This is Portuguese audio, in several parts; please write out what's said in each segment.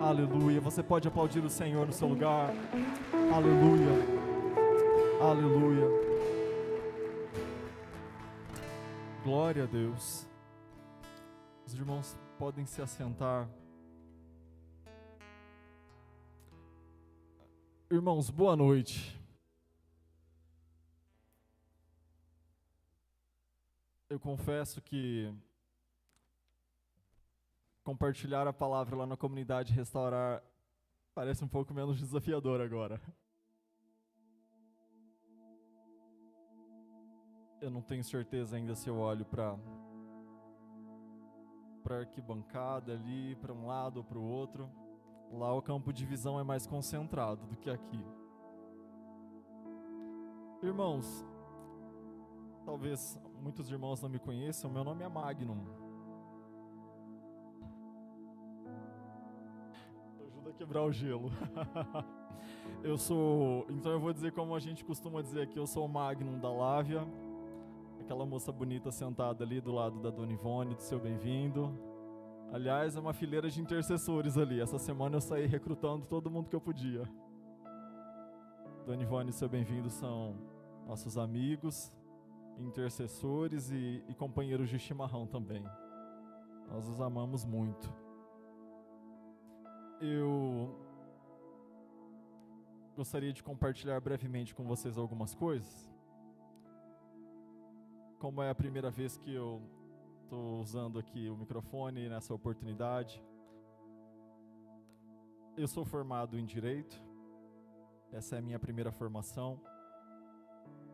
Aleluia. Você pode aplaudir o Senhor no seu lugar. Aleluia. Aleluia. Glória a Deus. Os irmãos podem se assentar. Irmãos, boa noite. Eu confesso que compartilhar a palavra lá na comunidade Restaurar parece um pouco menos desafiador agora. Eu não tenho certeza ainda se eu olho para arquibancada ali, para um lado ou para o outro. Lá o campo de visão é mais concentrado do que aqui. Irmãos, talvez muitos irmãos não me conheçam, meu nome é Magnum. Ajuda a quebrar o gelo. Então eu vou dizer como a gente costuma dizer aqui, eu sou o Magnum da Lávia, aquela moça bonita sentada ali do lado da Dona Ivone, do seu bem-vindo. Aliás, é uma fileira de intercessores ali. Essa semana eu saí recrutando todo mundo que eu podia. Dona Ivone e seu bem-vindo são nossos amigos, intercessores e companheiros de chimarrão também. Nós os amamos muito. Eu gostaria de compartilhar brevemente com vocês algumas coisas. Como é a primeira vez que eu estou usando aqui o microfone nessa oportunidade, eu sou formado em Direito, essa é a minha primeira formação,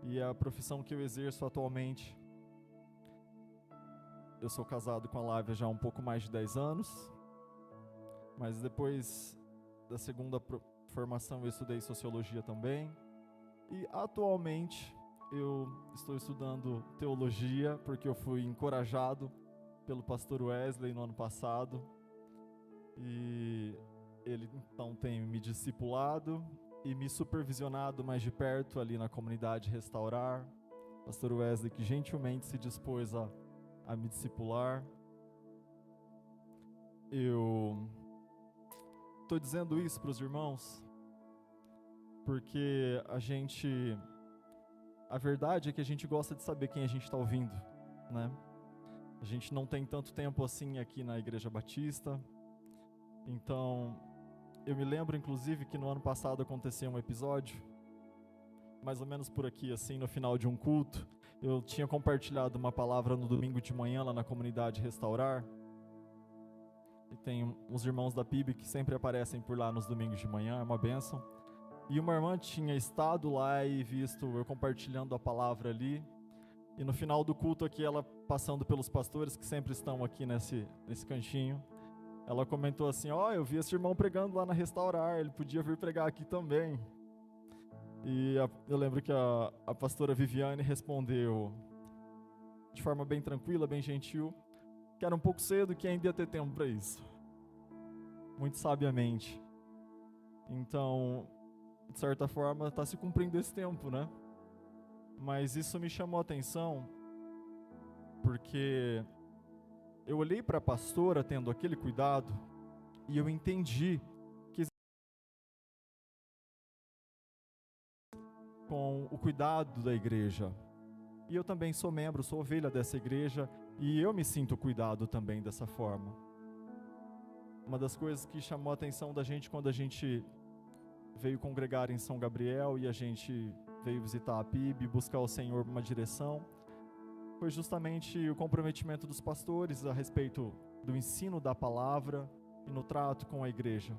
e a profissão que eu exerço atualmente, eu sou casado com a Lávia já há um pouco mais de 10 anos, mas depois da segunda formação eu estudei Sociologia também, e atualmente eu estou estudando Teologia, porque eu fui encorajado pelo pastor Wesley no ano passado, e ele então tem me discipulado e me supervisionado mais de perto ali na comunidade Restaurar. Pastor Wesley que gentilmente se dispôs a me discipular. Eu estou dizendo isso para os irmãos porque a verdade é que a gente gosta de saber quem a gente está ouvindo, né? A gente não tem tanto tempo assim aqui na Igreja Batista, então eu me lembro inclusive que no ano passado aconteceu um episódio, mais ou menos por aqui assim, no final de um culto, eu tinha compartilhado uma palavra no domingo de manhã lá na comunidade Restaurar, e tem uns irmãos da PIB que sempre aparecem por lá nos domingos de manhã, é uma bênção. E uma irmã tinha estado lá e visto eu compartilhando a palavra ali. E no final do culto aqui, ela passando pelos pastores que sempre estão aqui nesse cantinho, ela comentou assim, eu vi esse irmão pregando lá na Restaurar, ele podia vir pregar aqui também. E eu lembro que a pastora Viviane respondeu de forma bem tranquila, bem gentil, que era um pouco cedo, que ainda ia ter tempo para isso. Muito sabiamente. Então, de certa forma, está se cumprindo esse tempo, né? Mas isso me chamou a atenção, porque eu olhei para a pastora tendo aquele cuidado, e eu entendi que com o cuidado da igreja. E eu também sou membro, sou ovelha dessa igreja, e eu me sinto cuidado também dessa forma. Uma das coisas que chamou a atenção da gente quando a gente veio congregar em São Gabriel e a gente veio visitar a PIB, buscar o Senhor uma direção, foi justamente o comprometimento dos pastores a respeito do ensino da palavra e no trato com a igreja.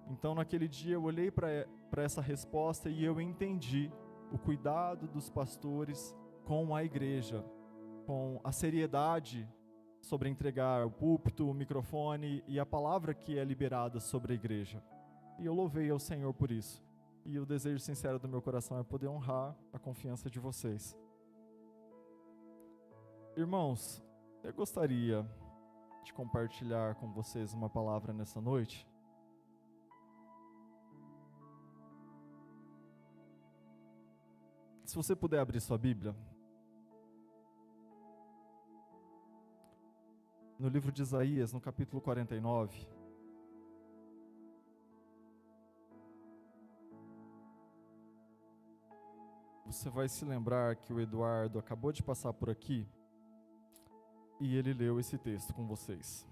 Então naquele dia eu olhei para essa resposta e eu entendi o cuidado dos pastores com a igreja, com a seriedade sobre entregar o púlpito, o microfone e a palavra que é liberada sobre a igreja. E eu louvei ao Senhor por isso. E o desejo sincero do meu coração é poder honrar a confiança de vocês. Irmãos, eu gostaria de compartilhar com vocês uma palavra nessa noite. Se você puder abrir sua Bíblia, no livro de Isaías, no capítulo 49, você vai se lembrar que o Eduardo acabou de passar por aqui e ele leu esse texto com vocês.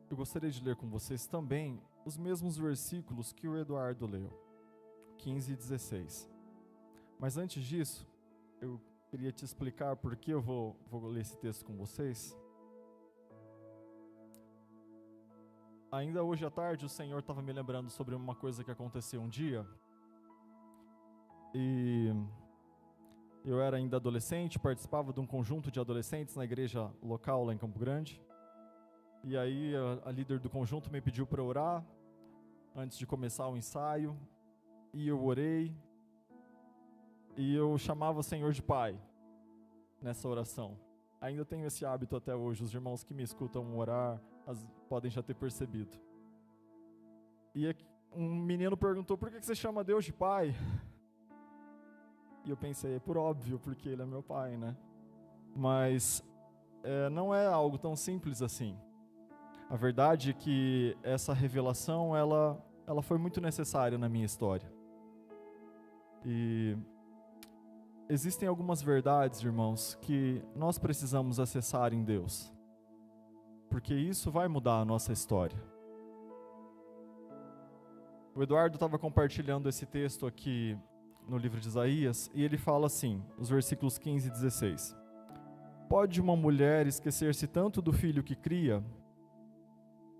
Eu gostaria de ler com vocês também os mesmos versículos que o Eduardo leu, 15 e 16. Mas antes disso, eu queria te explicar por que eu vou ler esse texto com vocês. Ainda hoje à tarde, o Senhor estava me lembrando sobre uma coisa que aconteceu um dia. E eu era ainda adolescente, participava de um conjunto de adolescentes na igreja local lá em Campo Grande. E aí a líder do conjunto me pediu para orar antes de começar o ensaio. E eu orei. E eu chamava o Senhor de Pai nessa oração. Ainda tenho esse hábito até hoje. Os irmãos que me escutam orar podem já ter percebido. E um menino perguntou: por que você chama Deus de Pai? E eu pensei, é por óbvio, porque Ele é meu Pai, né? Mas não é algo tão simples assim. A verdade é que essa revelação, ela foi muito necessária na minha história. E existem algumas verdades, irmãos, que nós precisamos acessar em Deus, porque isso vai mudar a nossa história. O Eduardo estava compartilhando esse texto aqui no livro de Isaías, e ele fala assim, os versículos 15 e 16. Pode uma mulher esquecer-se tanto do filho que cria?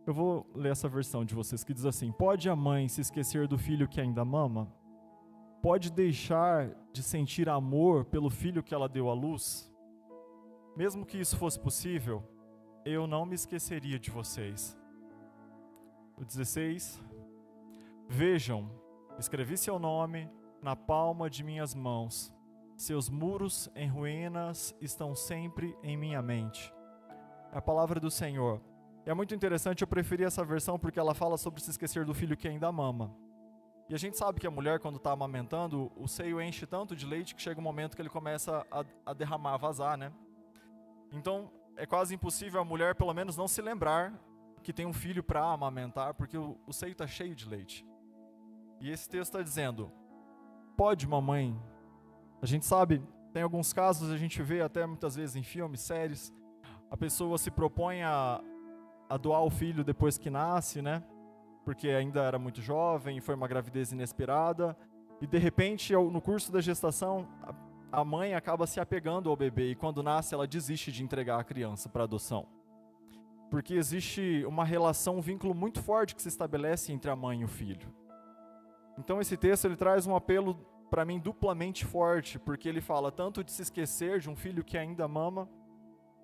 Eu vou ler essa versão de vocês que diz assim: pode a mãe se esquecer do filho que ainda mama? Pode deixar de sentir amor pelo filho que ela deu à luz? Mesmo que isso fosse possível, eu não me esqueceria de vocês. O 16. Vejam, escrevi seu nome na palma de minhas mãos. Seus muros em ruínas estão sempre em minha mente. É a palavra do Senhor. É muito interessante, eu preferi essa versão porque ela fala sobre se esquecer do filho que ainda mama. E a gente sabe que a mulher, quando está amamentando, o seio enche tanto de leite que chega um momento que ele começa a derramar, a vazar, né? Então, é quase impossível a mulher, pelo menos, não se lembrar que tem um filho para amamentar, porque o seio está cheio de leite. E esse texto está dizendo: pode, mamãe. A gente sabe, tem alguns casos, a gente vê até muitas vezes em filmes, séries, a pessoa se propõe a doar o filho depois que nasce, né? Porque ainda era muito jovem, foi uma gravidez inesperada, e de repente, no curso da gestação, a mãe acaba se apegando ao bebê, e quando nasce ela desiste de entregar a criança para adoção. Porque existe uma relação, um vínculo muito forte que se estabelece entre a mãe e o filho. Então esse texto ele traz um apelo para mim duplamente forte, porque ele fala tanto de se esquecer de um filho que ainda mama,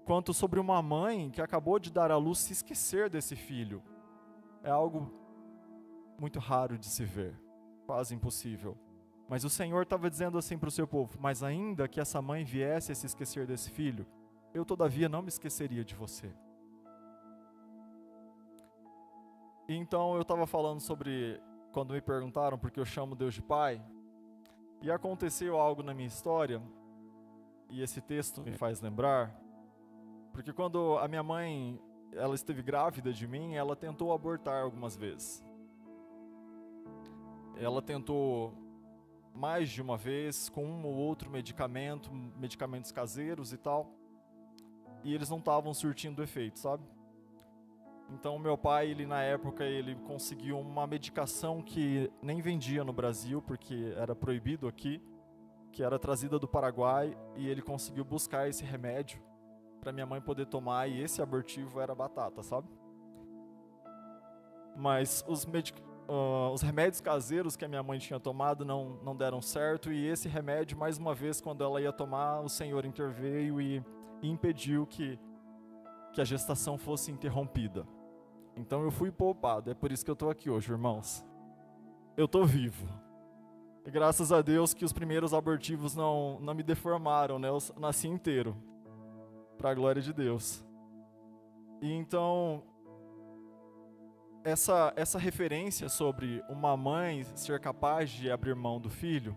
quanto sobre uma mãe que acabou de dar à luz se esquecer desse filho. É algo muito raro de se ver, quase impossível. Mas o Senhor estava dizendo assim para o seu povo: mas ainda que essa mãe viesse a se esquecer desse filho, eu todavia não me esqueceria de você. E então eu estava falando sobre, quando me perguntaram por que eu chamo Deus de Pai, e aconteceu algo na minha história, e esse texto me faz lembrar, porque quando a minha mãe, ela esteve grávida de mim, ela tentou abortar algumas vezes. Ela tentou mais de uma vez, com um ou outro medicamento, medicamentos caseiros e tal, e eles não estavam surtindo efeito, sabe? Então meu pai, ele na época, ele conseguiu uma medicação que nem vendia no Brasil, porque era proibido aqui, que era trazida do Paraguai, e ele conseguiu buscar esse remédio para minha mãe poder tomar, e esse abortivo era batata, sabe? Mas os remédios caseiros que a minha mãe tinha tomado não deram certo, e esse remédio, mais uma vez, quando ela ia tomar, o Senhor interveio e impediu que a gestação fosse interrompida. Então eu fui poupado, é por isso que eu estou aqui hoje, irmãos. Eu estou vivo. E graças a Deus que os primeiros abortivos não me deformaram, né? Eu nasci inteiro, para a glória de Deus. E então, essa referência sobre uma mãe ser capaz de abrir mão do filho,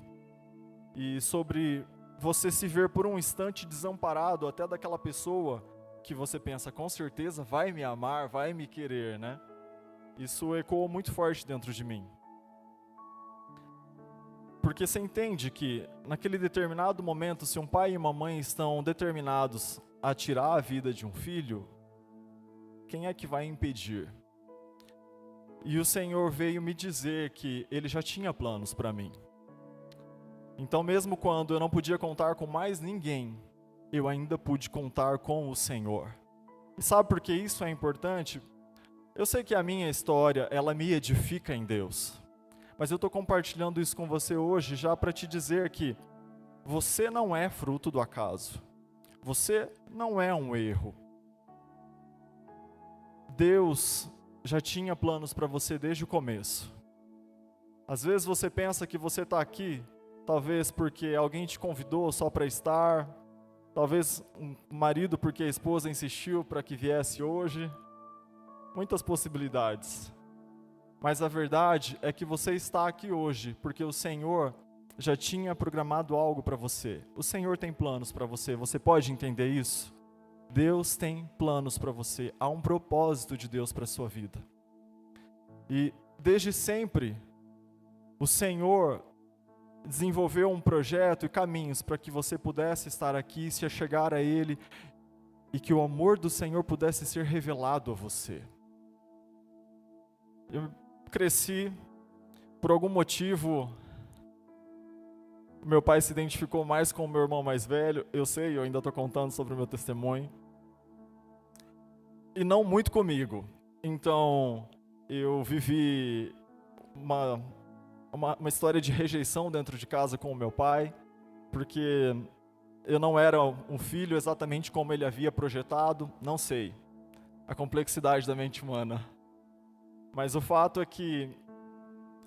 e sobre você se ver por um instante desamparado até daquela pessoa que você pensa, com certeza vai me amar, vai me querer, né? Isso ecoou muito forte dentro de mim. Porque você entende que, naquele determinado momento, se um pai e uma mãe estão determinados a tirar a vida de um filho, quem é que vai impedir? E o Senhor veio me dizer que Ele já tinha planos para mim. Então, mesmo quando eu não podia contar com mais ninguém, eu ainda pude contar com o Senhor. E sabe por que isso é importante? Eu sei que a minha história, ela me edifica em Deus. Mas eu estou compartilhando isso com você hoje já para te dizer que você não é fruto do acaso. Você não é um erro. Deus já tinha planos para você desde o começo. Às vezes você pensa que você está aqui, talvez porque alguém te convidou só para estar, talvez um marido porque a esposa insistiu para que viesse hoje. Muitas possibilidades. Mas a verdade é que você está aqui hoje porque o Senhor já tinha programado algo para você. O Senhor tem planos para você. Você pode entender isso? Deus tem planos para você. Há um propósito de Deus para a sua vida. E desde sempre, o Senhor desenvolveu um projeto e caminhos para que você pudesse estar aqui, se achegar a Ele e que o amor do Senhor pudesse ser revelado a você. Eu cresci, por algum motivo, meu pai se identificou mais com o meu irmão mais velho, eu sei, eu ainda estou contando sobre o meu testemunho, e não muito comigo. Então, eu vivi uma história de rejeição dentro de casa com o meu pai, porque eu não era um filho exatamente como ele havia projetado, não sei, a complexidade da mente humana. Mas o fato é que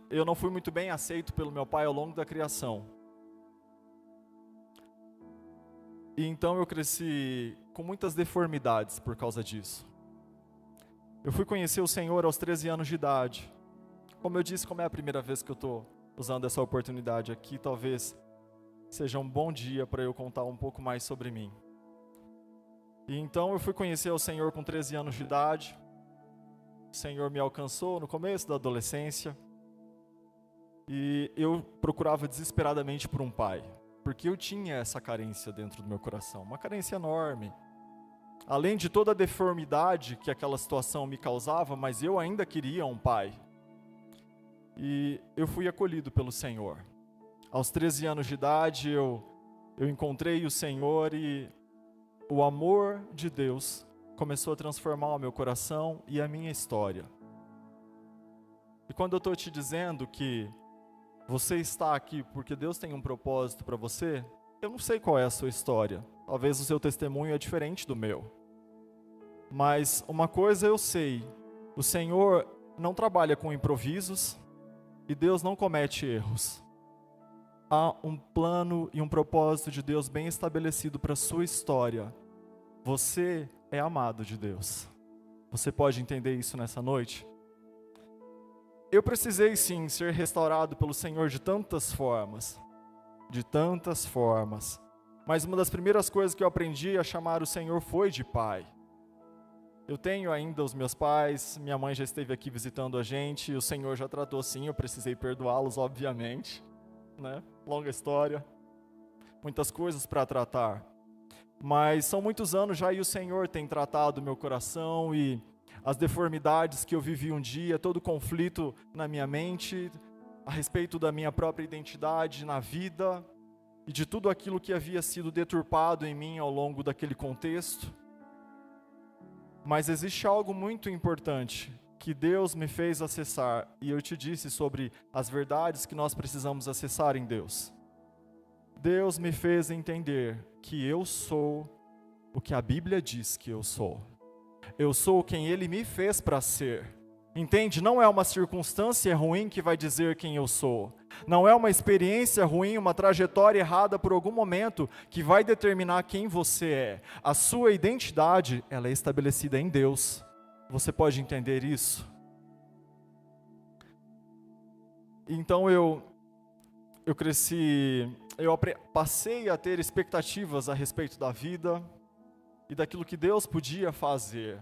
eu não fui muito bem aceito pelo meu pai ao longo da criação. E então eu cresci com muitas deformidades por causa disso. Eu fui conhecer o Senhor aos 13 anos de idade. Como eu disse, como é a primeira vez que eu estou usando essa oportunidade aqui, talvez seja um bom dia para eu contar um pouco mais sobre mim. E então eu fui conhecer o Senhor com 13 anos de idade. O Senhor me alcançou no começo da adolescência e eu procurava desesperadamente por um pai, porque eu tinha essa carência dentro do meu coração, uma carência enorme. Além de toda a deformidade que aquela situação me causava, mas eu ainda queria um pai. E eu fui acolhido pelo Senhor. Aos 13 anos de idade eu encontrei o Senhor e o amor de Deus começou a transformar o meu coração e a minha história. E quando eu estou te dizendo que você está aqui porque Deus tem um propósito para você, eu não sei qual é a sua história. Talvez o seu testemunho é diferente do meu. Mas uma coisa eu sei, o Senhor não trabalha com improvisos e Deus não comete erros. Há um plano e um propósito de Deus bem estabelecido para a sua história. Você é amado de Deus. Você pode entender isso nessa noite? Eu precisei sim ser restaurado pelo Senhor de tantas formas. Mas uma das primeiras coisas que eu aprendi a chamar o Senhor foi de Pai. Eu tenho ainda os meus pais, minha mãe já esteve aqui visitando a gente, o Senhor já tratou sim, eu precisei perdoá-los, obviamente, né? Longa história, muitas coisas para tratar. Mas são muitos anos já e o Senhor tem tratado o meu coração e as deformidades que eu vivi um dia, todo o conflito na minha mente, a respeito da minha própria identidade na vida e de tudo aquilo que havia sido deturpado em mim ao longo daquele contexto. Mas existe algo muito importante que Deus me fez acessar e eu te disse sobre as verdades que nós precisamos acessar em Deus. Deus me fez entender que eu sou o que a Bíblia diz que eu sou. Eu sou quem Ele me fez para ser. Entende? Não é uma circunstância ruim que vai dizer quem eu sou. Não é uma experiência ruim, uma trajetória errada por algum momento que vai determinar quem você é. A sua identidade, ela é estabelecida em Deus. Você pode entender isso? Então eu cresci, passei a ter expectativas a respeito da vida. e daquilo que Deus podia fazer.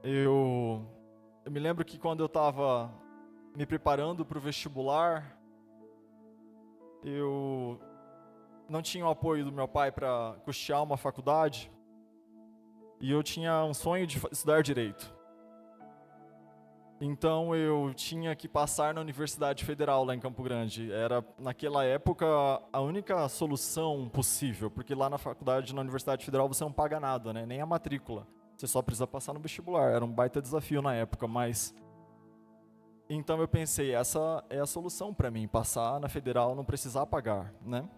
Eu me lembro que quando eu estava me preparando para o vestibular, eu não tinha o apoio do meu pai para custear uma faculdade, e eu tinha um sonho de estudar direito. Então eu tinha que passar na Universidade Federal lá em Campo Grande. Era, naquela época, a única solução possível, porque lá na faculdade, na Universidade Federal, você não paga nada, né? Nem a matrícula. Você só precisa passar no vestibular. Era um baita desafio na época, mas... Então eu pensei, essa é a solução para mim, passar na Federal, não precisar pagar, né?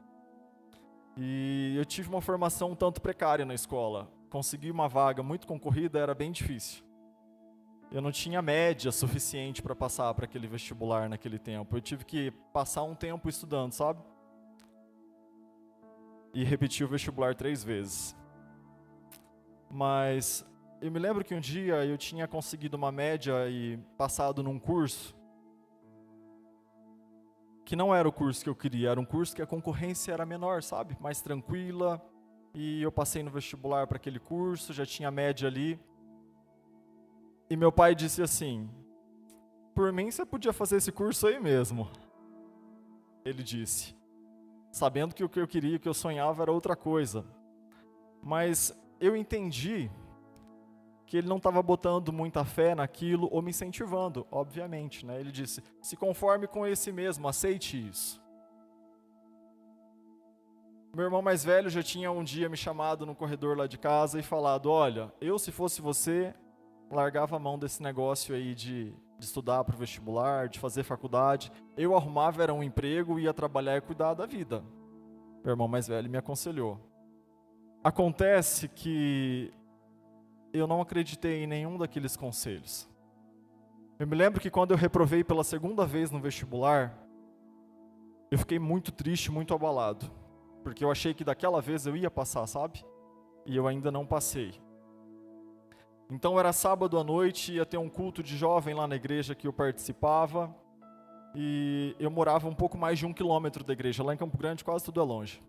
E eu tive uma formação um tanto precária na escola. Conseguir uma vaga muito concorrida era bem difícil. Eu não tinha média suficiente para passar para aquele vestibular naquele tempo. Eu tive que passar um tempo estudando, sabe? E repetir o vestibular 3 vezes. Mas eu me lembro que um dia eu tinha conseguido uma média e passado num curso que não era o curso que eu queria, era um curso que a concorrência era menor, sabe? Mais tranquila. E eu passei no vestibular para aquele curso, já tinha média ali. E meu pai disse assim, por mim você podia fazer esse curso aí mesmo. Ele disse, sabendo que o que eu queria, o que eu sonhava era outra coisa. Mas eu entendi que ele não estava botando muita fé naquilo ou me incentivando, obviamente, né? Ele disse, se conforme com esse mesmo, aceite isso. Meu irmão mais velho já tinha um dia me chamado no corredor lá de casa e falado, olha, eu se fosse você, largava a mão desse negócio aí de estudar para o vestibular, de fazer faculdade. Eu arrumava era um emprego, ia trabalhar e cuidar da vida. Meu irmão mais velho me aconselhou. Acontece que eu não acreditei em nenhum daqueles conselhos. Eu me lembro que quando eu reprovei pela segunda vez no vestibular, eu fiquei muito triste, muito abalado. Porque eu achei que daquela vez eu ia passar, sabe? E eu ainda não passei. Então era sábado à noite, ia ter um culto de jovem lá na igreja que eu participava. E eu morava um pouco mais de 1 quilômetro da igreja. Lá em Campo Grande quase tudo é longe.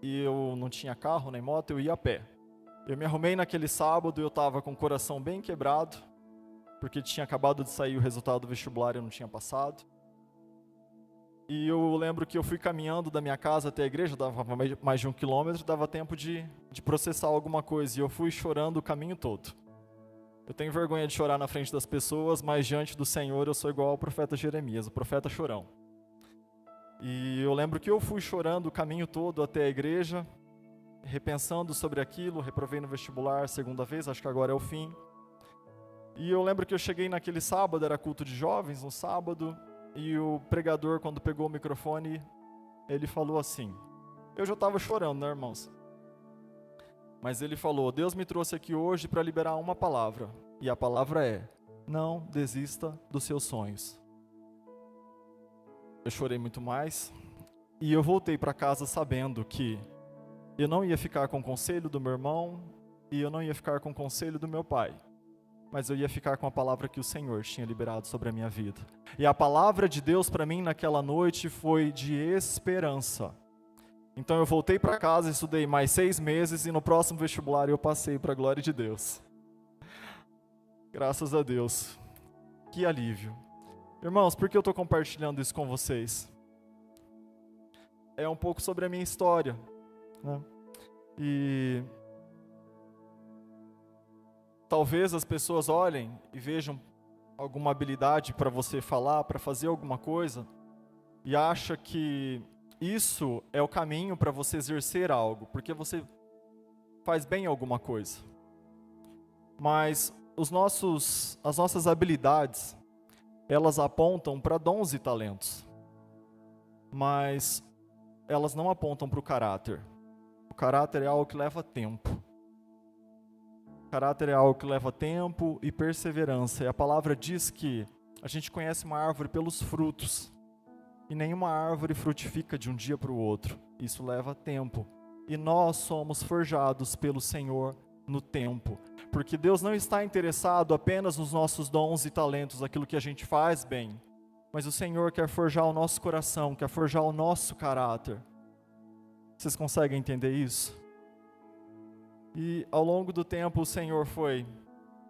E eu não tinha carro nem moto, eu ia a pé. Eu me arrumei naquele sábado, eu estava com o coração bem quebrado, porque tinha acabado de sair o resultado do vestibular e eu não tinha passado. E eu lembro que eu fui caminhando da minha casa até a igreja, dava mais de 1 quilômetro, dava tempo de processar alguma coisa. E eu fui chorando o caminho todo. Eu tenho vergonha de chorar na frente das pessoas, mas diante do Senhor eu sou igual ao profeta Jeremias, o profeta chorão. E eu lembro que eu fui chorando o caminho todo até a igreja, repensando sobre aquilo, reprovei no vestibular segunda vez, acho que agora é o fim. E eu lembro que eu cheguei naquele sábado, era culto de jovens, no sábado, e o pregador, quando pegou o microfone, ele falou assim, eu já estava chorando, né, irmãos? Mas ele falou, Deus me trouxe aqui hoje para liberar uma palavra, e a palavra é, não desista dos seus sonhos. Eu chorei muito mais, e eu voltei para casa sabendo que eu não ia ficar com o conselho do meu irmão, e eu não ia ficar com o conselho do meu pai, mas eu ia ficar com a palavra que o Senhor tinha liberado sobre a minha vida. E a palavra de Deus para mim naquela noite foi de esperança. Então eu voltei para casa, estudei mais 6 meses e no próximo vestibular eu passei para a glória de Deus. Graças a Deus. Que alívio. Irmãos, por que eu estou compartilhando isso com vocês? É um pouco sobre a minha história, né? E talvez as pessoas olhem e vejam alguma habilidade para você falar, para fazer alguma coisa, e acha que isso é o caminho para você exercer algo, porque você faz bem alguma coisa. Mas as nossas habilidades, elas apontam para dons e talentos, mas elas não apontam para o caráter. O caráter é algo que leva tempo. O caráter é algo que leva tempo e perseverança. E a palavra diz que a gente conhece uma árvore pelos frutos. E nenhuma árvore frutifica de um dia para o outro. Isso leva tempo. E nós somos forjados pelo Senhor no tempo. Porque Deus não está interessado apenas nos nossos dons e talentos, aquilo que a gente faz bem. Mas o Senhor quer forjar o nosso coração, quer forjar o nosso caráter. Vocês conseguem entender isso? E ao longo do tempo o Senhor foi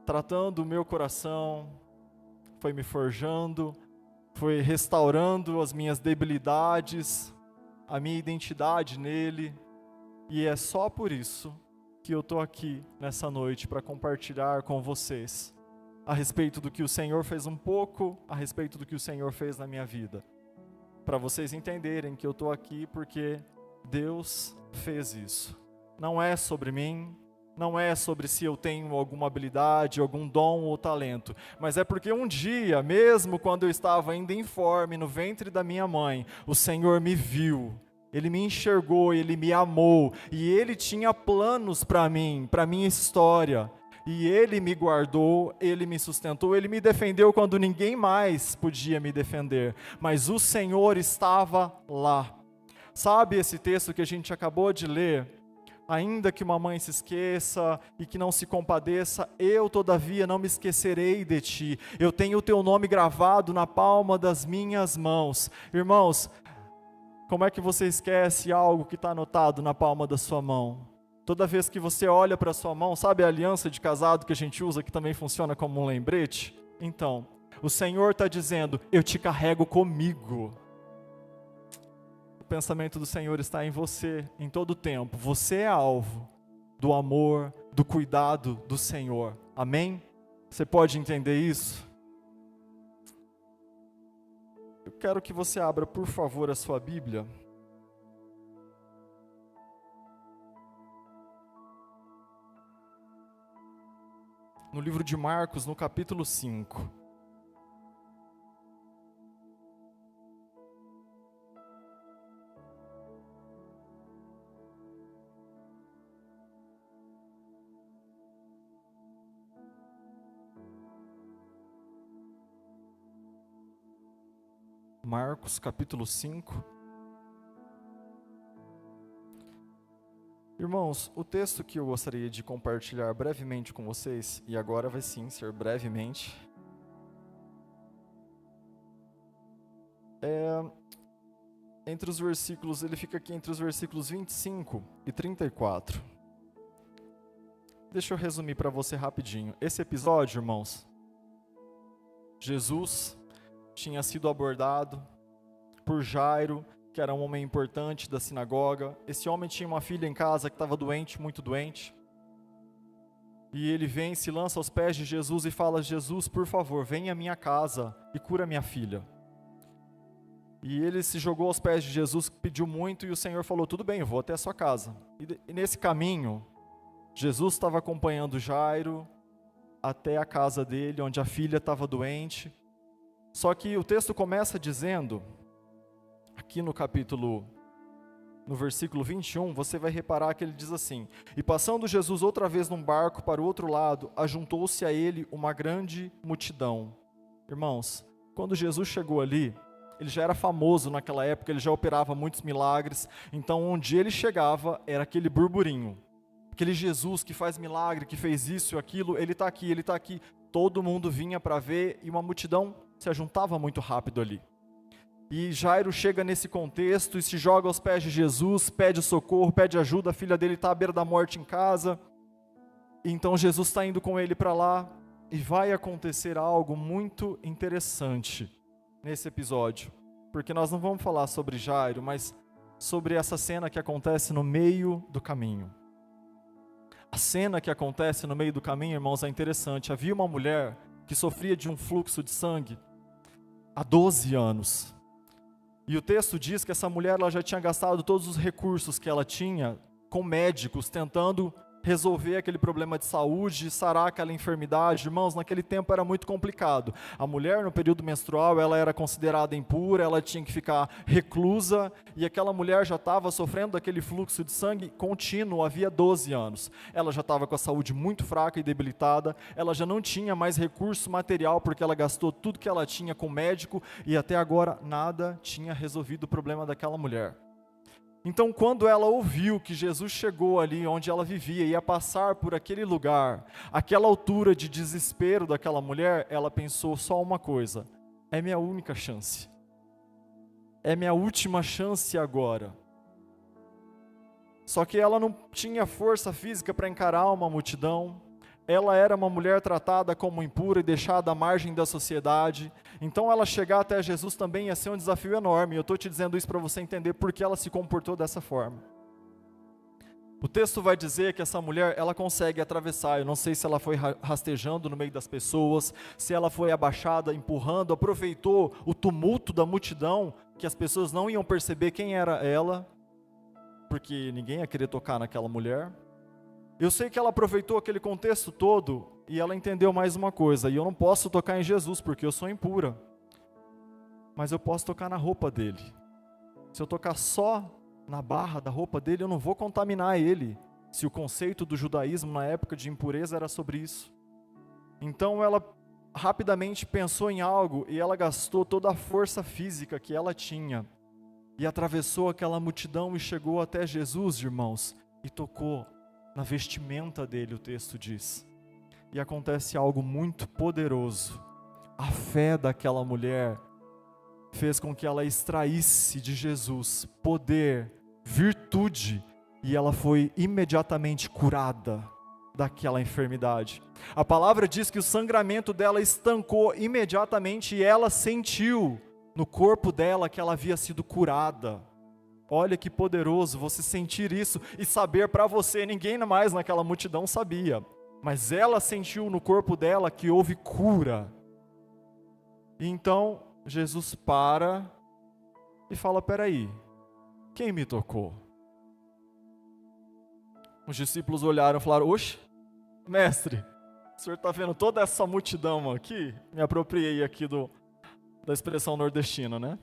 tratando o meu coração, foi me forjando, foi restaurando as minhas debilidades, a minha identidade nele. E é só por isso que eu estou aqui nessa noite para compartilhar com vocês a respeito do que o Senhor fez um pouco, a respeito do que o Senhor fez na minha vida. Para vocês entenderem que eu estou aqui porque Deus fez isso. Não é sobre mim, não é sobre se eu tenho alguma habilidade, algum dom ou talento, mas é porque um dia, mesmo quando eu estava ainda informe no ventre da minha mãe, o Senhor me viu, Ele me enxergou, Ele me amou, e Ele tinha planos para mim, para minha história, e Ele me guardou, Ele me sustentou, Ele me defendeu quando ninguém mais podia me defender, mas o Senhor estava lá. Sabe esse texto que a gente acabou de ler? Ainda que uma mãe se esqueça e que não se compadeça, eu todavia não me esquecerei de ti. Eu tenho o teu nome gravado na palma das minhas mãos. Irmãos, como é que você esquece algo que está anotado na palma da sua mão? Toda vez que você olha para a sua mão, sabe a aliança de casado que a gente usa, que também funciona como um lembrete? Então, o Senhor está dizendo, eu te carrego comigo. O pensamento do Senhor está em você, em todo o tempo. Você é alvo do amor, do cuidado do Senhor. Amém? Você pode entender isso? Eu quero que você abra, por favor, a sua Bíblia. No livro de Marcos, no capítulo 5. Marcos, capítulo 5. Irmãos, o texto que eu gostaria de compartilhar brevemente com vocês, e agora vai sim ser brevemente, entre os versículos, ele fica aqui entre os versículos 25 e 34. Deixa eu resumir para você rapidinho. Esse episódio, irmãos, Jesus tinha sido abordado por Jairo, que era um homem importante da sinagoga. Esse homem tinha uma filha em casa que estava doente, muito doente. E ele vem, se lança aos pés de Jesus e fala, Jesus, por favor, venha à minha casa e cura minha filha. E ele se jogou aos pés de Jesus, pediu muito, e o Senhor falou, tudo bem, eu vou até a sua casa. E nesse caminho, Jesus estava acompanhando Jairo até a casa dele, onde a filha estava doente. Só que o texto começa dizendo, aqui no versículo 21, você vai reparar que ele diz assim, e passando Jesus outra vez num barco para o outro lado, ajuntou-se a ele uma grande multidão. Irmãos, quando Jesus chegou ali, ele já era famoso naquela época, ele já operava muitos milagres, então onde ele chegava era aquele burburinho, aquele Jesus que faz milagre, que fez isso e aquilo, ele está aqui, todo mundo vinha para ver e uma multidão se ajuntava muito rápido ali. E Jairo chega nesse contexto e se joga aos pés de Jesus, pede socorro, pede ajuda, a filha dele está à beira da morte em casa. E então Jesus está indo com ele para lá e vai acontecer algo muito interessante nesse episódio. Porque nós não vamos falar sobre Jairo, mas sobre essa cena que acontece no meio do caminho. A cena que acontece no meio do caminho, irmãos, é interessante. Havia uma mulher que sofria de um fluxo de sangue há 12 anos. E o texto diz que essa mulher ela já tinha gastado todos os recursos que ela tinha com médicos, tentando resolver aquele problema de saúde, sarar aquela enfermidade. Irmãos, naquele tempo era muito complicado. A mulher no período menstrual, ela era considerada impura, ela tinha que ficar reclusa, e aquela mulher já estava sofrendo daquele fluxo de sangue contínuo havia 12 anos. Ela já estava com a saúde muito fraca e debilitada, ela já não tinha mais recurso material, porque ela gastou tudo que ela tinha com médico, e até agora nada tinha resolvido o problema daquela mulher. Então, quando ela ouviu que Jesus chegou ali onde ela vivia, ia passar por aquele lugar, aquela altura de desespero daquela mulher, ela pensou só uma coisa, é minha única chance, é minha última chance agora. Só que ela não tinha força física para encarar uma multidão. Ela era uma mulher tratada como impura e deixada à margem da sociedade. Então ela chegar até Jesus também ia ser um desafio enorme. Eu estou te dizendo isso para você entender por que ela se comportou dessa forma. O texto vai dizer que essa mulher, ela consegue atravessar. Eu não sei se ela foi rastejando no meio das pessoas, se ela foi abaixada, empurrando, aproveitou o tumulto da multidão, que as pessoas não iam perceber quem era ela, porque ninguém ia querer tocar naquela mulher. Eu sei que ela aproveitou aquele contexto todo e ela entendeu mais uma coisa: e eu não posso tocar em Jesus porque eu sou impura, mas eu posso tocar na roupa dele. Se eu tocar só na barra da roupa dele, eu não vou contaminar ele, se o conceito do judaísmo na época de impureza era sobre isso. Então ela rapidamente pensou em algo e ela gastou toda a força física que ela tinha e atravessou aquela multidão e chegou até Jesus, irmãos, e tocou na vestimenta dele, o texto diz. E acontece algo muito poderoso. A fé daquela mulher fez com que ela extraísse de Jesus poder, virtude, e ela foi imediatamente curada daquela enfermidade. A palavra diz que o sangramento dela estancou imediatamente e ela sentiu no corpo dela que ela havia sido curada. Olha que poderoso você sentir isso e saber para você, ninguém mais naquela multidão sabia, mas ela sentiu no corpo dela que houve cura. E então Jesus para e fala: peraí, quem me tocou? Os discípulos olharam e falaram: oxe, mestre, o senhor está vendo toda essa multidão aqui? Me apropriei aqui da expressão nordestina, né?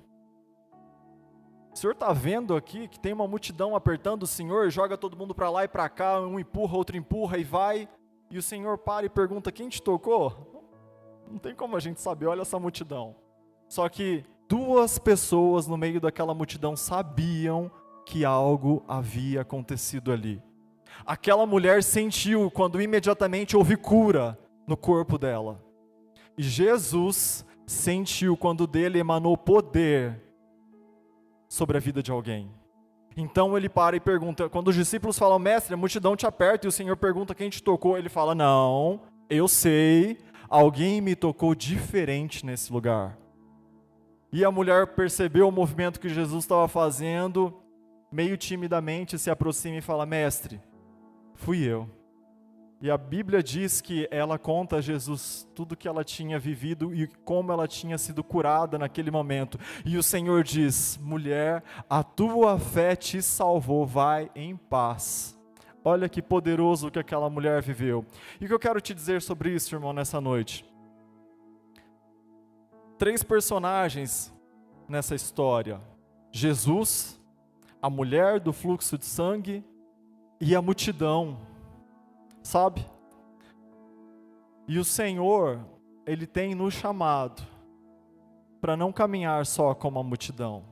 O senhor está vendo aqui que tem uma multidão apertando o Senhor, joga todo mundo para lá e para cá, um empurra, outro empurra e vai, e o Senhor para e pergunta: quem te tocou? Não tem como a gente saber, olha essa multidão. Só que 2 pessoas no meio daquela multidão sabiam que algo havia acontecido ali. Aquela mulher sentiu quando imediatamente houve cura no corpo dela. E Jesus sentiu quando dele emanou poder sobre a vida de alguém. Então ele para e pergunta, quando os discípulos falam: mestre, a multidão te aperta, e o Senhor pergunta quem te tocou, ele fala: não, eu sei, alguém me tocou diferente nesse lugar. E a mulher percebeu o movimento que Jesus estava fazendo, meio timidamente se aproxima e fala: mestre, fui eu. E a Bíblia diz que ela conta a Jesus tudo que ela tinha vivido e como ela tinha sido curada naquele momento. E o Senhor diz: mulher, a tua fé te salvou, vai em paz. Olha que poderoso que aquela mulher viveu. E o que eu quero te dizer sobre isso, irmão, nessa noite? 3 personagens nessa história: Jesus, a mulher do fluxo de sangue e a multidão. Sabe? E o Senhor, Ele tem nos chamado para não caminhar só como a multidão.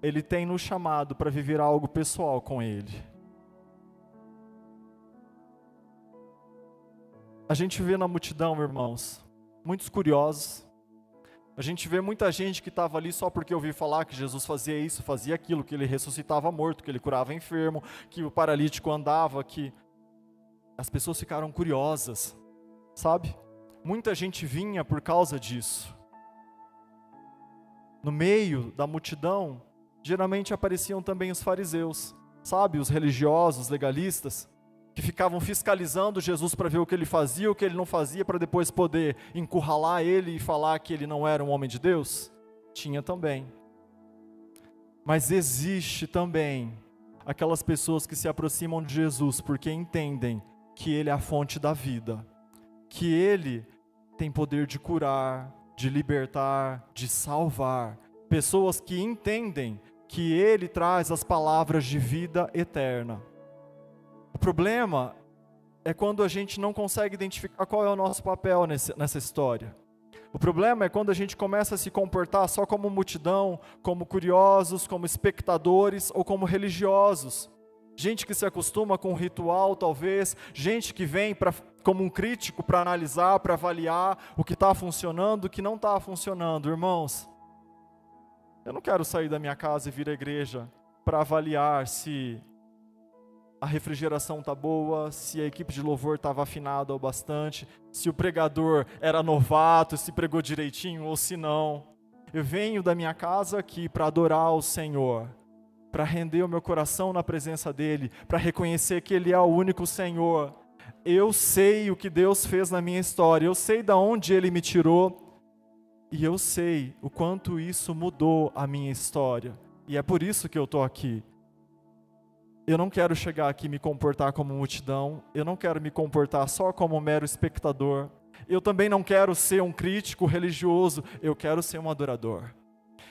Ele tem nos chamado para viver algo pessoal com Ele. A gente vê na multidão, irmãos, muitos curiosos. A gente vê muita gente que estava ali só porque ouviu falar que Jesus fazia isso, fazia aquilo, que Ele ressuscitava morto, que Ele curava enfermo, que o paralítico andava, que... As pessoas ficaram curiosas, sabe? Muita gente vinha por causa disso. No meio da multidão, geralmente apareciam também os fariseus, sabe? Os religiosos, legalistas, que ficavam fiscalizando Jesus para ver o que ele fazia, o que ele não fazia, para depois poder encurralar ele e falar que ele não era um homem de Deus. Tinha também. Mas existe também aquelas pessoas que se aproximam de Jesus porque entendem que Ele é a fonte da vida, que Ele tem poder de curar, de libertar, de salvar. Pessoas que entendem que Ele traz as palavras de vida eterna. O problema é quando a gente não consegue identificar qual é o nosso papel nessa história. O problema é quando a gente começa a se comportar só como multidão, como curiosos, como espectadores ou como religiosos. Gente que se acostuma com o ritual, talvez. Gente que vem como um crítico para analisar, para avaliar o que está funcionando, o que não está funcionando. Irmãos, eu não quero sair da minha casa e vir à igreja para avaliar se a refrigeração tá boa, se a equipe de louvor estava afinada o bastante, se o pregador era novato, se pregou direitinho ou se não. Eu venho da minha casa aqui para adorar o Senhor, para render o meu coração na presença dEle, para reconhecer que Ele é o único Senhor. Eu sei o que Deus fez na minha história, eu sei de onde Ele me tirou, e eu sei o quanto isso mudou a minha história, e é por isso que eu estou aqui. Eu não quero chegar aqui e me comportar como multidão, eu não quero me comportar só como um mero espectador, eu também não quero ser um crítico religioso, eu quero ser um adorador.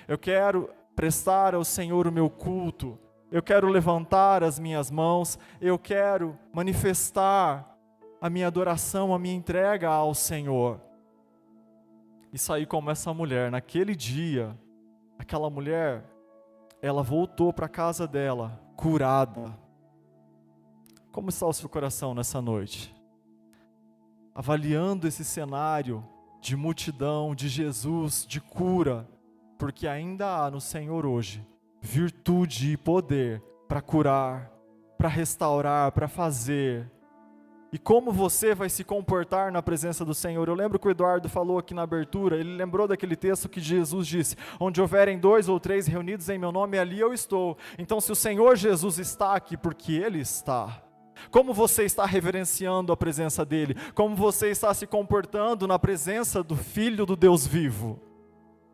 Eu quero prestar ao Senhor o meu culto, eu quero levantar as minhas mãos, eu quero manifestar a minha adoração, a minha entrega ao Senhor. E sair como essa mulher. Naquele dia, aquela mulher, ela voltou para a casa dela, curada. Como está o seu coração nessa noite? Avaliando esse cenário de multidão, de Jesus, de cura, porque ainda há no Senhor hoje virtude e poder para curar, para restaurar, para fazer. E como você vai se comportar na presença do Senhor? Eu lembro que o Eduardo falou aqui na abertura, ele lembrou daquele texto que Jesus disse, onde houverem 2 ou 3 reunidos em meu nome, ali eu estou. Então se o Senhor Jesus está aqui, porque Ele está, como você está reverenciando a presença dEle? Como você está se comportando na presença do Filho do Deus vivo?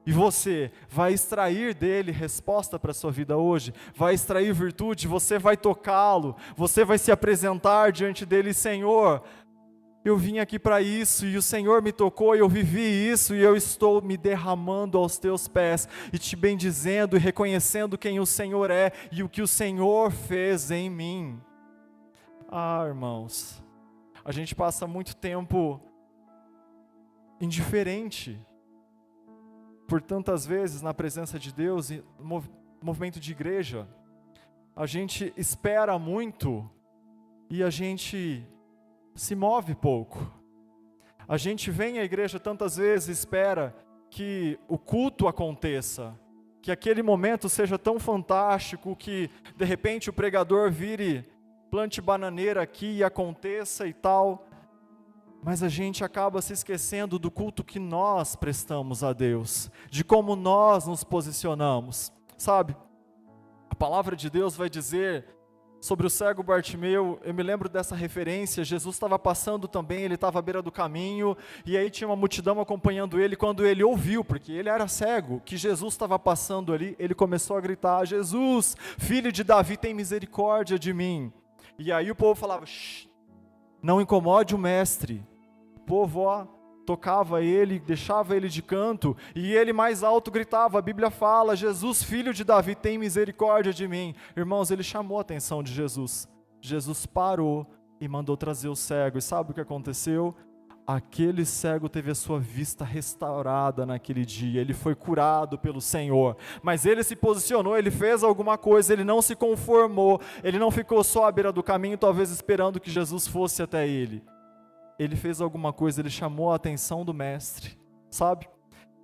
E você vai extrair dele resposta para a sua vida hoje, vai extrair virtude, você vai tocá-lo, você vai se apresentar diante dele, Senhor, eu vim aqui para isso, e o Senhor me tocou, e eu vivi isso, e eu estou me derramando aos teus pés, e te bendizendo, e reconhecendo quem o Senhor é, e o que o Senhor fez em mim. Ah, irmãos, a gente passa muito tempo indiferente, por tantas vezes na presença de Deus e no movimento de igreja, a gente espera muito e a gente se move pouco. A gente vem à igreja tantas vezes e espera que o culto aconteça, que aquele momento seja tão fantástico, que de repente o pregador vire plante bananeira aqui e aconteça e tal. Mas a gente acaba se esquecendo do culto que nós prestamos a Deus, de como nós nos posicionamos, sabe? A palavra de Deus vai dizer sobre o cego Bartimeu, eu me lembro dessa referência, Jesus estava passando também, ele estava à beira do caminho, e aí tinha uma multidão acompanhando ele, quando ele ouviu, porque ele era cego, que Jesus estava passando ali, ele começou a gritar, Jesus, filho de Davi, tem misericórdia de mim. E aí o povo falava, não incomode o mestre. O povo tocava ele, deixava ele de canto, e ele mais alto gritava, a Bíblia fala, Jesus, filho de Davi, tem misericórdia de mim. Irmãos, ele chamou a atenção de Jesus. Jesus parou e mandou trazer o cego, e sabe o que aconteceu? Aquele cego teve a sua vista restaurada naquele dia, ele foi curado pelo Senhor, mas ele se posicionou, ele fez alguma coisa, ele não se conformou, ele não ficou só à beira do caminho, talvez esperando que Jesus fosse até ele. Ele fez alguma coisa, ele chamou a atenção do mestre, sabe?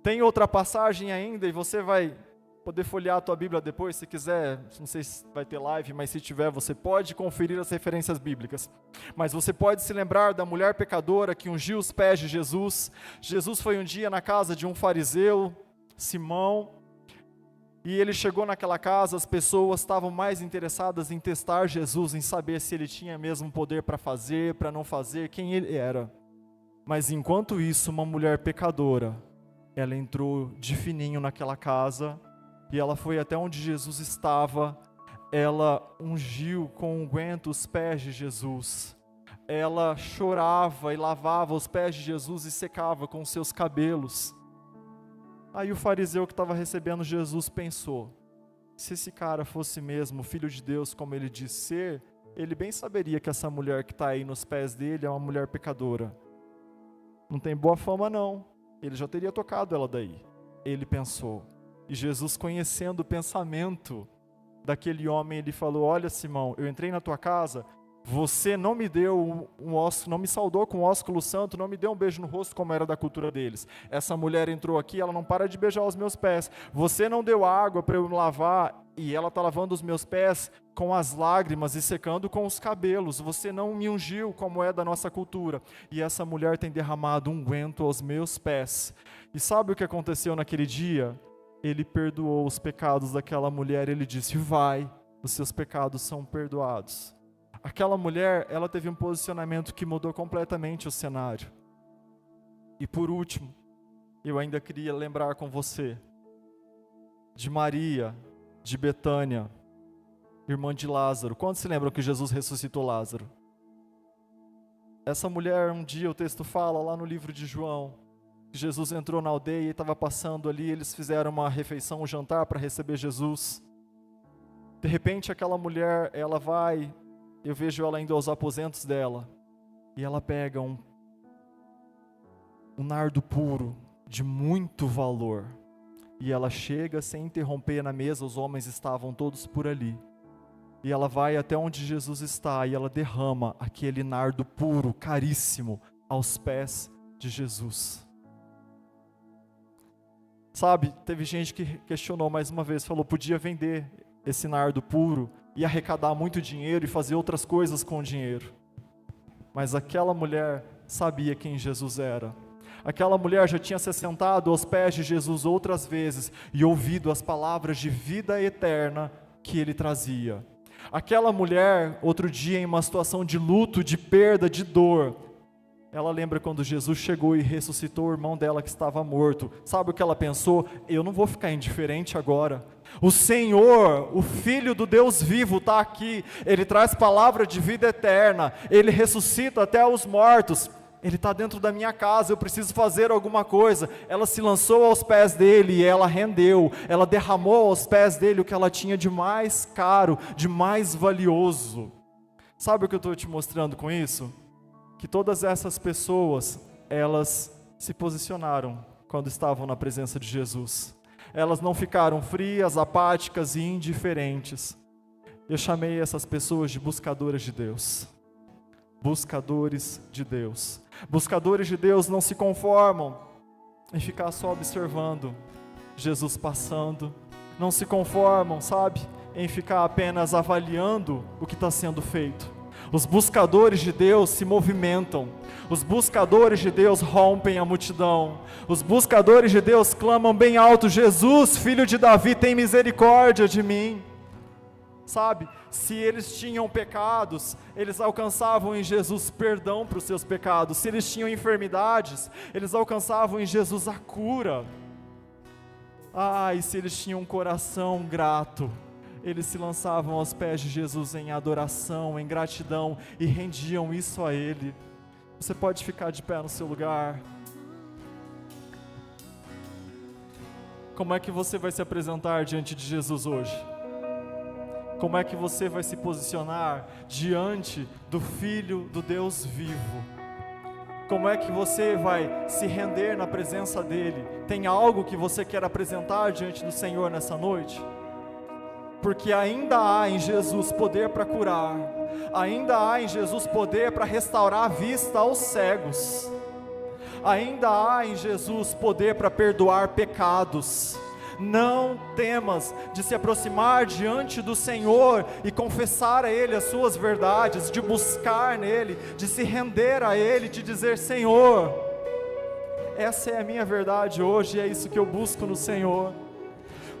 Tem outra passagem ainda, e você vai poder folhear a tua Bíblia depois, se quiser, não sei se vai ter live, mas se tiver, você pode conferir as referências bíblicas. Mas você pode se lembrar da mulher pecadora que ungiu os pés de Jesus. Jesus foi um dia na casa de um fariseu, Simão, e ele chegou naquela casa, as pessoas estavam mais interessadas em testar Jesus, em saber se ele tinha mesmo poder para fazer, para não fazer, quem ele era. Mas enquanto isso, uma mulher pecadora, ela entrou de fininho naquela casa, e ela foi até onde Jesus estava, ela ungiu com unguento os pés de Jesus, ela chorava e lavava os pés de Jesus e secava com seus cabelos. Aí o fariseu que estava recebendo Jesus pensou, se esse cara fosse mesmo filho de Deus como ele diz ser, ele bem saberia que essa mulher que está aí nos pés dele é uma mulher pecadora. Não tem boa fama não, ele já teria tocado ela daí. Ele pensou, e Jesus, conhecendo o pensamento daquele homem, ele falou, olha Simão, eu entrei na tua casa Você não me deu não me saudou com o ósculo santo, não me deu um beijo no rosto como era da cultura deles. Essa mulher entrou aqui, ela não para de beijar os meus pés. Você não deu água para eu me lavar e ela está lavando os meus pés com as lágrimas e secando com os cabelos. Você não me ungiu como é da nossa cultura. E essa mulher tem derramado unguento aos meus pés. E sabe o que aconteceu naquele dia? Ele perdoou os pecados daquela mulher. Ele disse: vai, os seus pecados são perdoados. Aquela mulher, ela teve um posicionamento que mudou completamente o cenário. E por último, eu ainda queria lembrar com você de Maria, de Betânia, irmã de Lázaro. Quantos se lembram que Jesus ressuscitou Lázaro? Essa mulher, um dia o texto fala lá no livro de João, que Jesus entrou na aldeia e estava passando ali, eles fizeram uma refeição, um jantar para receber Jesus. De repente aquela mulher, ela vai... Eu vejo ela indo aos aposentos dela, e ela pega um nardo puro, de muito valor, e ela chega sem interromper na mesa, os homens estavam todos por ali, e ela vai até onde Jesus está, e ela derrama aquele nardo puro, caríssimo, aos pés de Jesus. Sabe, teve gente que questionou mais uma vez, falou, podia vender esse nardo puro, e arrecadar muito dinheiro e fazer outras coisas com o dinheiro. Mas aquela mulher sabia quem Jesus era. Aquela mulher já tinha se sentado aos pés de Jesus outras vezes e ouvido as palavras de vida eterna que ele trazia. Aquela mulher, outro dia em uma situação de luto, de perda, de dor, ela lembra quando Jesus chegou e ressuscitou o irmão dela que estava morto. Sabe o que ela pensou? Eu não vou ficar indiferente agora. O Senhor, o Filho do Deus vivo está aqui. Ele traz palavra de vida eterna. Ele ressuscita até os mortos. Ele está dentro da minha casa, eu preciso fazer alguma coisa. Ela se lançou aos pés dele e ela rendeu. Ela derramou aos pés dele o que ela tinha de mais caro, de mais valioso. Sabe o que eu estou te mostrando com isso? Que todas essas pessoas, elas se posicionaram quando estavam na presença de Jesus. Elas não ficaram frias, apáticas e indiferentes. Eu chamei essas pessoas de buscadoras de Deus. Buscadores de Deus. Buscadores de Deus não se conformam em ficar só observando Jesus passando. Não se conformam, sabe, em ficar apenas avaliando o que está sendo feito. Os buscadores de Deus se movimentam. Os buscadores de Deus rompem a multidão. Os buscadores de Deus clamam bem alto: Jesus, filho de Davi, tem misericórdia de mim. Sabe, se eles tinham pecados, eles alcançavam em Jesus perdão para os seus pecados. Se eles tinham enfermidades, eles alcançavam em Jesus a cura. E se eles tinham um coração grato, eles se lançavam aos pés de Jesus em adoração, em gratidão, e rendiam isso a Ele. Você pode ficar de pé no seu lugar. Como é que você vai se apresentar diante de Jesus hoje? Como é que você vai se posicionar diante do Filho do Deus vivo? Como é que você vai se render na presença dEle? Tem algo que você quer apresentar diante do Senhor nessa noite? Porque ainda há em Jesus poder para curar, ainda há em Jesus poder para restaurar a vista aos cegos, ainda há em Jesus poder para perdoar pecados. Não temas de se aproximar diante do Senhor e confessar a Ele as suas verdades, de buscar nele, de se render a Ele, de dizer: Senhor, essa é a minha verdade hoje, é isso que eu busco no Senhor.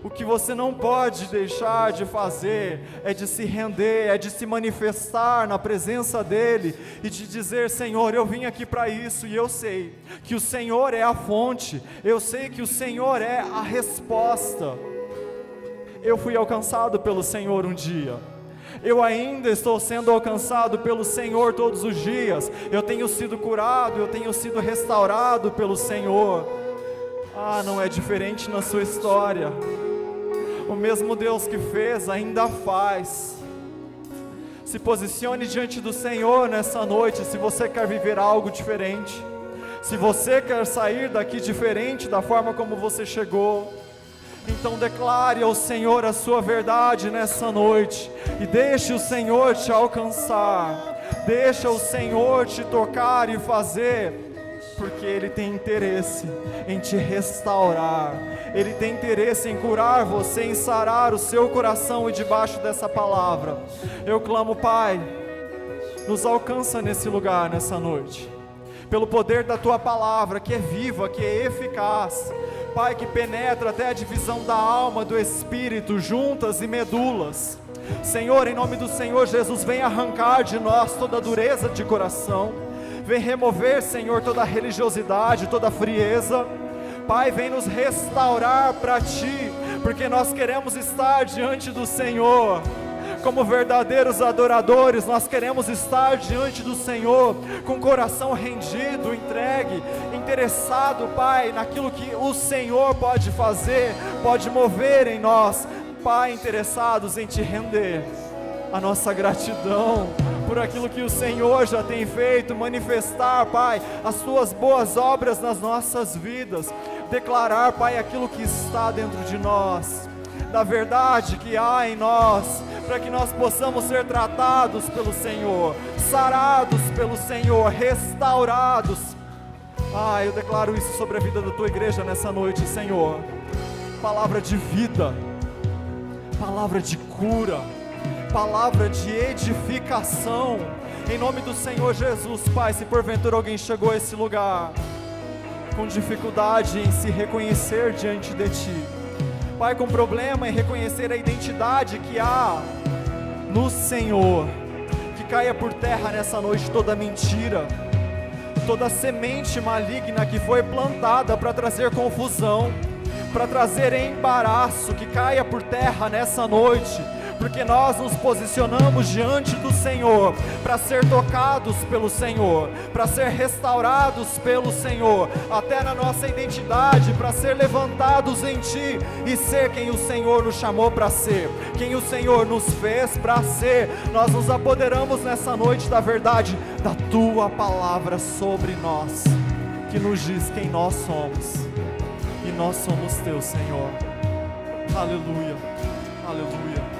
O que você não pode deixar de fazer é de se render, é de se manifestar na presença dEle e de dizer: Senhor, eu vim aqui para isso e eu sei que o Senhor é a fonte, eu sei que o Senhor é a resposta. Eu fui alcançado pelo Senhor um dia, eu ainda estou sendo alcançado pelo Senhor todos os dias, eu tenho sido curado, eu tenho sido restaurado pelo Senhor. Não é diferente na sua história. O mesmo Deus que fez ainda faz. Se posicione diante do Senhor nessa noite, se você quer viver algo diferente, se você quer sair daqui diferente da forma como você chegou. Então declare ao Senhor a sua verdade nessa noite, e deixe o Senhor te alcançar, deixa o Senhor te tocar e fazer, porque Ele tem interesse em te restaurar, Ele tem interesse em curar você, em sarar o seu coração. E debaixo dessa palavra, eu clamo, Pai, nos alcança nesse lugar, nessa noite, pelo poder da Tua palavra, que é viva, que é eficaz, Pai, que penetra até a divisão da alma, do espírito, juntas e medulas. Senhor, em nome do Senhor Jesus, vem arrancar de nós toda dureza de coração, vem remover, Senhor, toda religiosidade, toda frieza. Pai, vem nos restaurar para Ti, porque nós queremos estar diante do Senhor como verdadeiros adoradores. Nós queremos estar diante do Senhor com o coração rendido, entregue, interessado, Pai, naquilo que o Senhor pode fazer, pode mover em nós. Pai, interessados em Te render a nossa gratidão por aquilo que o Senhor já tem feito, manifestar, Pai, as Suas boas obras nas nossas vidas, declarar, Pai, aquilo que está dentro de nós, da verdade que há em nós, para que nós possamos ser tratados pelo Senhor, sarados pelo Senhor, restaurados. Eu declaro isso sobre a vida da Tua igreja nessa noite, Senhor. Palavra de vida, palavra de cura, palavra de edificação, em nome do Senhor Jesus. Pai, se porventura alguém chegou a esse lugar com dificuldade em se reconhecer diante de Ti, Pai, com problema em reconhecer a identidade que há no Senhor, que caia por terra nessa noite toda mentira, toda semente maligna que foi plantada para trazer confusão, para trazer embaraço, que caia por terra nessa noite, porque nós nos posicionamos diante do Senhor, para ser tocados pelo Senhor, para ser restaurados pelo Senhor, até na nossa identidade, para ser levantados em Ti, e ser quem o Senhor nos chamou para ser, quem o Senhor nos fez para ser. Nós nos apoderamos nessa noite da verdade, da Tua palavra sobre nós, que nos diz quem nós somos, e nós somos Teus, Senhor. Aleluia, aleluia.